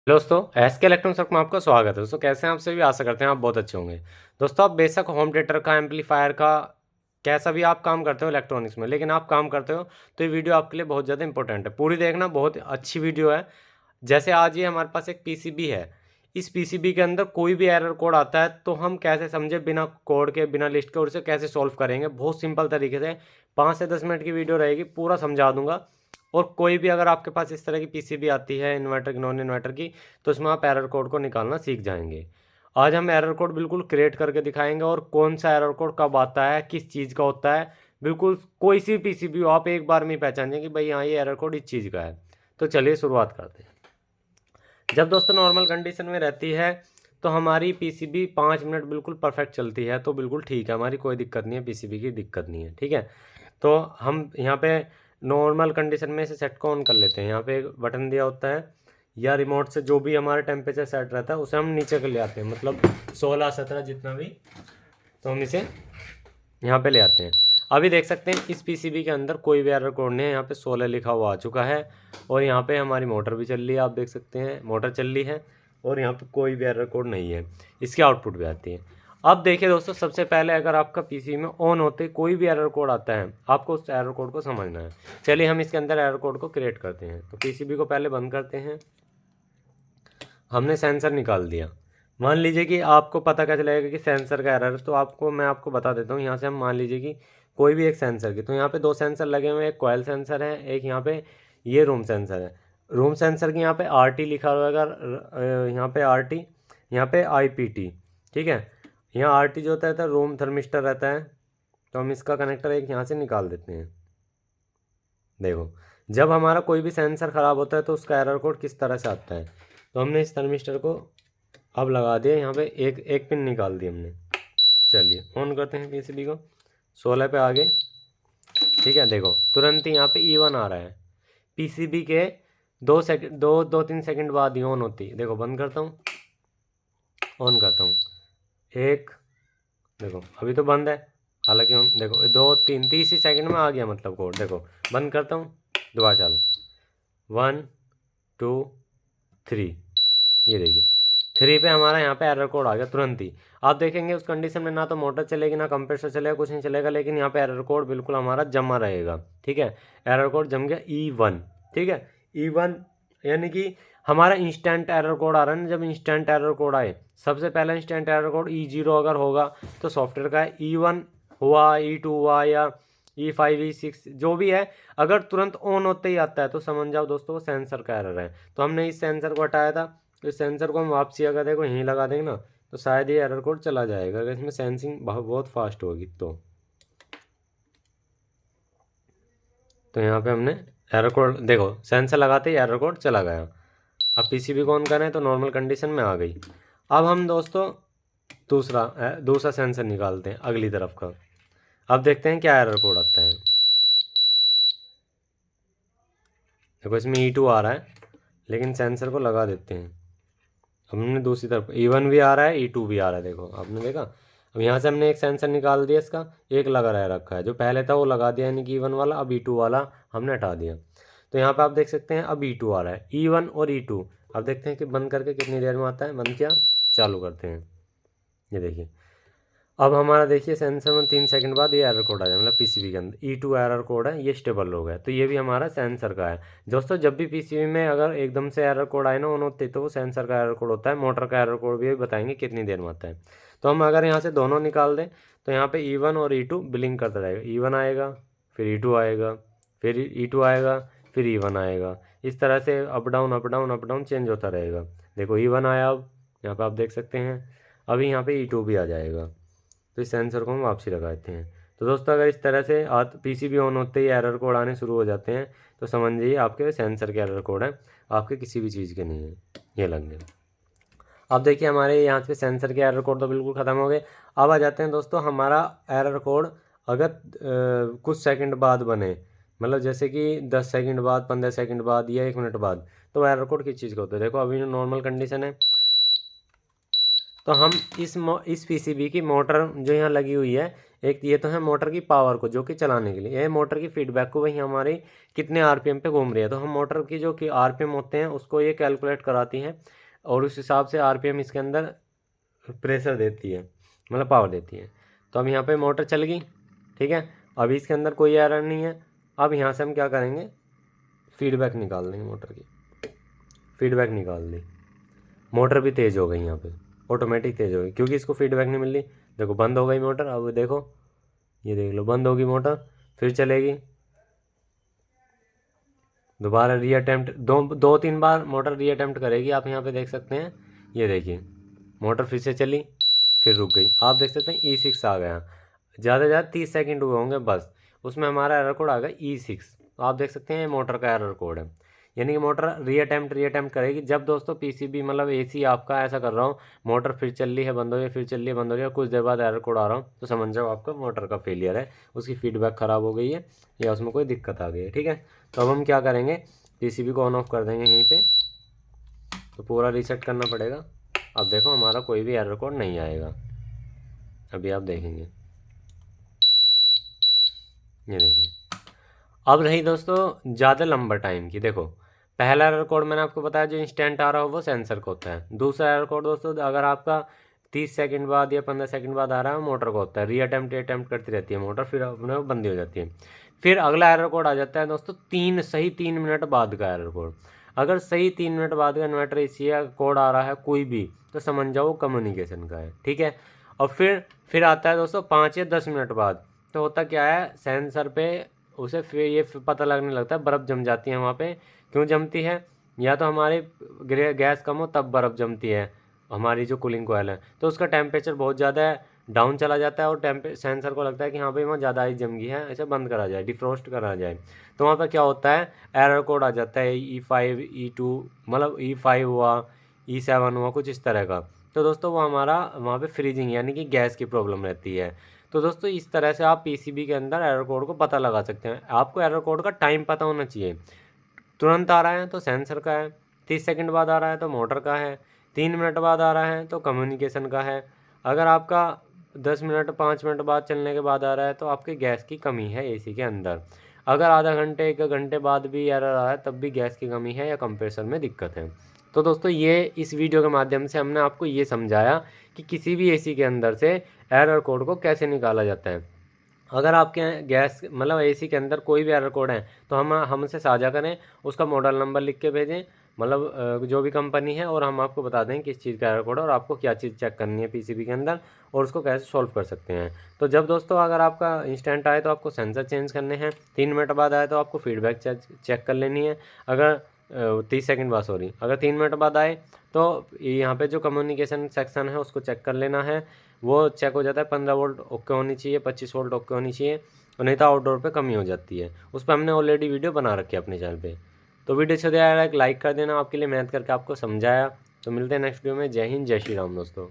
दोस्तों SK electronics work में आपका स्वागत है। दोस्तों कैसे हैं आप सभी, आशा करते हैं आप बहुत अच्छे होंगे। दोस्तों आप बेशक होम थिएटर का, एम्पलीफायर का, कैसा भी आप काम करते हो इलेक्ट्रॉनिक्स में, लेकिन आप काम करते हो तो ये वीडियो आपके लिए बहुत ज़्यादा इंपॉर्टेंट है। पूरी देखना, बहुत अच्छी वीडियो है। जैसे आज ये हमारे पास एक पीसीबी है, इस पीसीबी के अंदर कोई भी एरर कोड आता है तो हम कैसे समझे, बिना कोड के, बिना लिस्ट के, और उसे कैसे सॉल्व करेंगे। बहुत सिंपल तरीके से 5 से 10 मिनट की वीडियो रहेगी, पूरा समझा दूंगा। और कोई भी अगर आपके पास इस तरह की पीसीबी आती है, इन्वर्टर की, नॉन इन्वर्टर की, तो उसमें आप एरर कोड को निकालना सीख जाएंगे। आज हम एरर कोड बिल्कुल क्रिएट करके दिखाएंगे, और कौन सा एरर कोड कब आता है, किस चीज़ का होता है। बिल्कुल कोई सी पीसीबी हो, आप एक बार में ही पहचान जाएंगे कि भाई हाँ, ये एरर कोड इस चीज़ का है। तो चलिए शुरुआत करते हैं। जब दोस्तों नॉर्मल कंडीशन में रहती है तो हमारी पीसीबी 5 मिनट बिल्कुल परफेक्ट चलती है, तो बिल्कुल ठीक है, हमारी कोई दिक्कत नहीं है, पीसीबी की दिक्कत नहीं है, ठीक है। तो हम यहाँ पे नॉर्मल कंडीशन में इसे सेट को ऑन कर लेते हैं। यहाँ पे एक बटन दिया होता है, या रिमोट से जो भी हमारा टेम्परेचर सेट रहता है उसे हम नीचे कर ले आते हैं, मतलब 16-17 जितना भी। तो हम इसे यहाँ पे ले आते हैं। अभी देख सकते हैं इस पीसीबी के अंदर कोई भी एरर कोड नहीं है। यहाँ पे 16 लिखा हुआ आ चुका है, और यहाँ पे हमारी मोटर भी चल रही है, आप देख सकते हैं मोटर चल रही है, और यहाँ पे कोई भी एरर कोड नहीं है। इसकी आउटपुट भी आती है। अब देखिए दोस्तों, सबसे पहले अगर आपका पीसी में ऑन होते कोई भी एरर कोड आता है, आपको उस एरर कोड को समझना है। चलिए हम इसके अंदर एरर कोड को क्रिएट करते हैं। तो पीसीबी को पहले बंद करते हैं। हमने सेंसर निकाल दिया। मान लीजिए कि आपको पता क्या चलेगा कि सेंसर का एरर है, तो मैं आपको बता देता हूँ। यहाँ से हम मान लीजिए कि कोई भी एक सेंसर की, तो यहाँ पे 2 सेंसर लगे हुए हैं, एक कॉयल सेंसर है, एक यहाँ पे ये रूम सेंसर है। रूम सेंसर की यहाँ पे RT लिखा रहेगा, यहाँ पे RT, यहाँ पे IPT, ठीक है। यहाँ RT जो होता है रूम थर्मिस्टर रहता है। तो हम इसका कनेक्टर एक यहाँ से निकाल देते हैं। देखो, जब हमारा कोई भी सेंसर ख़राब होता है तो उसका एरर कोड किस तरह से आता है। तो हमने इस थर्मिस्टर को अब लगा दिया, यहाँ पे एक एक पिन निकाल दी हमने। चलिए ऑन करते हैं पीसीबी को। 16 पे आ गए, ठीक है। देखो तुरंत ही यहाँ पे E1 आ रहा है। पीसीबी के 2 सेकंड, 2-3 सेकंड बाद ही ऑन होती है। देखो बंद करता हूँ, ऑन करता हूँ। एक, देखो अभी तो बंद है, हालांकि हम देखो 2-3 तीसरी सेकंड में आ गया मतलब कोड। देखो बंद करता हूँ, दोबारा चालू, 1 2 3, ये देखिए 3 पे हमारा यहाँ पे एरर कोड आ गया तुरंत ही। आप देखेंगे उस कंडीशन में ना तो मोटर चलेगी, ना कंप्रेसर चलेगा, कुछ नहीं चलेगा, लेकिन यहाँ पे एरर कोड बिल्कुल हमारा जमा रहेगा, ठीक है। एरर कोड जम गया E1, ठीक है। E1 यानी कि हमारा इंस्टेंट एरर कोड आ रहा है ना। जब इंस्टेंट एरर कोड आए, सबसे पहला इंस्टेंट एरर कोड E0 अगर होगा तो सॉफ्टवेयर का है। E1 हुआ, E2 हुआ, या E5 E6 जो भी है, अगर तुरंत ऑन होते ही आता है तो समझ जाओ दोस्तों वो सेंसर का एरर है। तो हमने इस सेंसर को हटाया था, तो इस सेंसर को हम वापसी अगर देखो यहीं लगा देंगे ना, तो शायद ये एरर कोड चला जाएगा, अगर इसमें सेंसिंग बहुत फास्ट होगी तो यहाँ पे हमने एरर कोड, देखो सेंसर लगाते ही एरर कोड चला गया। अब पीसीबी को ऑन करें तो नॉर्मल कंडीशन में आ गई। अब हम दोस्तों दूसरा सेंसर निकालते हैं अगली तरफ का। अब देखते हैं क्या एरर कोड आता है। देखो इसमें E2 आ रहा है, लेकिन सेंसर को लगा देते हैं। हमने दूसरी तरफ E1 भी आ रहा है, E2 भी आ रहा है, देखो आपने देखा। अब यहाँ से हमने एक सेंसर निकाल दिया, इसका एक लगा रह रखा है, जो पहले था वो लगा दिया, यानी कि E1 वाला। अब E2 वाला हमने हटा दिया। तो यहाँ पे आप देख सकते हैं अब E2 आ रहा है। E1 और E2 अब देखते हैं कि बंद करके कितनी देर में आता है। बंद किया, चालू करते हैं, ये देखिए। अब हमारा देखिए सेंसर में 3 सेकंड बाद ये एरर कोड आ जाए, मतलब पीसीबी के अंदर E2 एरर कोड है, ये स्टेबल हो गया। तो ये भी हमारा सेंसर का है। दोस्तों जब भी पीसीबी में अगर एकदम से एरर कोड आए ना ऑन होते, तो वो सेंसर का एरर कोड होता है। मोटर का एरर कोड भी बताएंगे कितनी देर में आता है। तो हम अगर यहाँ से दोनों निकाल दें तो यहाँ पे E1 और E2 बिलिंग करता रहेगा। E1 आएगा, फिर E2 आएगा, फिर E2 आएगा, फिर E1 आएगा। इस तरह से up down up down up down change होता रहेगा। देखो E1 आया, अब यहाँ पर आप देख सकते हैं। अभी यहाँ पे E2 भी आ जाएगा। तो इस सेंसर को हम वापसी लगाते हैं। तो दोस्तों अगर इस तरह से पीसीबी ऑन होते ही एरर कोड आने शुरू हो जाते हैं, तो समझ जाइए आपके सेंसर के एरर कोड है, आपके किसी भी चीज़ के नहीं है। ये लग गए। अब देखिए हमारे यहाँ पे सेंसर के एरर कोड तो बिल्कुल ख़त्म हो गए। अब आ जाते हैं दोस्तों, हमारा एरर कोड अगर कुछ सेकंड बाद बने, मतलब जैसे कि 10 सेकंड बाद, 15 सेकंड बाद, या 1 मिनट बाद, तो एरर कोड किस चीज़ का होता है। देखो अभी नॉर्मल कंडीशन है, तो हम इस पीसीबी की मोटर जो यहाँ लगी हुई है, एक ये तो है मोटर की पावर को जो कि चलाने के लिए, ये मोटर की फीडबैक को वही हमारी कितने आरपीएम पे घूम रही है। तो हम मोटर की जो कि आरपीएम होते हैं उसको ये कैलकुलेट कराती है और उस हिसाब से आरपीएम इसके अंदर प्रेशर देती है, मतलब पावर देती है। तो अब यहाँ पे मोटर चल गई, ठीक है। अभी इसके अंदर कोई एरर नहीं है। अब यहाँ से हम क्या करेंगे, फीडबैक निकाल देंगे, मोटर की फीडबैक निकाल दी, मोटर भी तेज़ हो गई यहाँ पे, ऑटोमेटिक तेज़ हो गई क्योंकि इसको फीडबैक नहीं मिल रही। देखो बंद हो गई मोटर, अब देखो, ये देख लो बंद होगी मोटर, फिर चलेगी, दोबारा री अटैम्प्ट, दो तीन बार मोटर री अटैम्प्ट करेगी। आप यहाँ पे देख सकते हैं, ये देखिए मोटर फिर से चली, फिर रुक गई। आप देख सकते हैं E6 आ गया, ज़्यादा से ज़्यादा 30 सेकंड हुए होंगे बस, उसमें हमारा एरर कोड आ गया E6। तो आप देख सकते हैं ये मोटर का एरर कोड है, यानी कि मोटर री अटैम्प्ट करेगी। जब दोस्तों पीसीबी मतलब एसी आपका ऐसा कर रहा हूँ, मोटर फिर चल रही है बंद हो रही है, फिर चल रही है बंद हो रही है, कुछ देर बाद एरर कोड आ रहा हूँ, तो समझ जाओ आपका मोटर का फेलियर है, उसकी फीडबैक ख़राब हो गई है या उसमें कोई दिक्कत आ गई है, ठीक है। तो अब हम क्या करेंगे, पीसीबी को ऑन ऑफ कर देंगे यहीं पे, तो पूरा रीसेट करना पड़ेगा। अब देखो हमारा कोई भी एरर कोड नहीं आएगा, अभी आप देखेंगे, ये देखिए। अब रही दोस्तों ज़्यादा लंबा टाइम की, देखो पहला एरर कोड मैंने आपको बताया जो इंस्टेंट आ रहा हो वो सेंसर को होता है। दूसरा एरर कोड दोस्तों अगर आपका 30 सेकंड बाद या 15 सेकंड बाद आ रहा है, मोटर को होता है, री अटैम्प्ट करती रहती है मोटर, फिर अपने आप बंदी हो जाती है। फिर अगला एरर कोड आ जाता है दोस्तों 3 मिनट बाद का एरर कोड। अगर सही 3 मिनट बाद का इन्वर्टर एसी कोड आ रहा है कोई भी, तो समझ जाओ कम्युनिकेशन का है, ठीक है। और फिर आता है दोस्तों 5 या 10 मिनट बाद। तो होता क्या है, सेंसर पे उसे फिर ये पता लगने लगता है, बर्फ़ जम जाती है वहाँ पे। क्यों जमती है, या तो हमारी गैस कम हो तब बर्फ़ जमती है, हमारी जो कूलिंग कोयल है, तो उसका टेम्परेचर बहुत ज़्यादा डाउन चला जाता है और सेंसर को लगता है कि हाँ भाई वहाँ ज़्यादा आइस जम गई है, इसे बंद करा जाए, डिफ्रोस्ट करा जाए। तो वहाँ पर क्या होता है, एरर कोड आ जाता है E5 E2, मतलब E5 हुआ, E7 हुआ, कुछ इस तरह का। तो दोस्तों वो हमारा वहाँ पे फ्रीजिंग यानी कि गैस की प्रॉब्लम रहती है। तो दोस्तों इस तरह से आप पीसीबी के अंदर एरर कोड को पता लगा सकते हैं। आपको एरर कोड का टाइम पता होना चाहिए, तुरंत आ रहा है तो सेंसर का है, 30 सेकंड बाद आ रहा है तो मोटर का है, 3 मिनट बाद आ रहा है तो कम्युनिकेशन का है, अगर आपका 10 मिनट 5 मिनट बाद चलने के बाद आ रहा है तो आपके गैस की कमी है एसी के अंदर। अगर आधा घंटे 1 घंटे बाद भी एरर आ रहा है तब भी गैस की कमी है या कंप्रेसर में दिक्कत है। तो दोस्तों ये इस वीडियो के माध्यम से हमने आपको ये समझाया कि किसी भी एसी के अंदर से एरर कोड को कैसे निकाला जाता है। अगर आपके गैस मतलब एसी के अंदर कोई भी एरर कोड है तो हम हमसे साझा करें, उसका मॉडल नंबर लिख के भेजें, मतलब जो भी कंपनी है, और हम आपको बता दें किस चीज़ का एरर कोड है और आपको क्या चीज़ चेक करनी है पीसीबी के अंदर और उसको कैसे सॉल्व कर सकते हैं। तो जब दोस्तों अगर आपका इंस्टेंट आए तो आपको सेंसर चेंज करने हैं, 3 मिनट बाद आए तो आपको फीडबैक चेक कर लेनी है। अगर 30 सेकंड बाद, सॉरी, अगर 3 मिनट बाद आए तो यहाँ पे जो कम्युनिकेशन सेक्शन है उसको चेक कर लेना है, वो चेक हो जाता है। 15 वोल्ट ओके होनी चाहिए, 25 वोल्ट ओके होनी चाहिए, और नहीं तो आउटडोर पे कमी हो जाती है। उस पर हमने ऑलरेडी वीडियो बना रखी है अपने चैनल पे। तो वीडियो अच्छा लगा एक लाइक कर देना, आपके लिए मेहनत करके आपको समझाया। तो मिलते हैं नेक्स्ट वीडियो में। जय हिंद, जय श्री राम दोस्तों।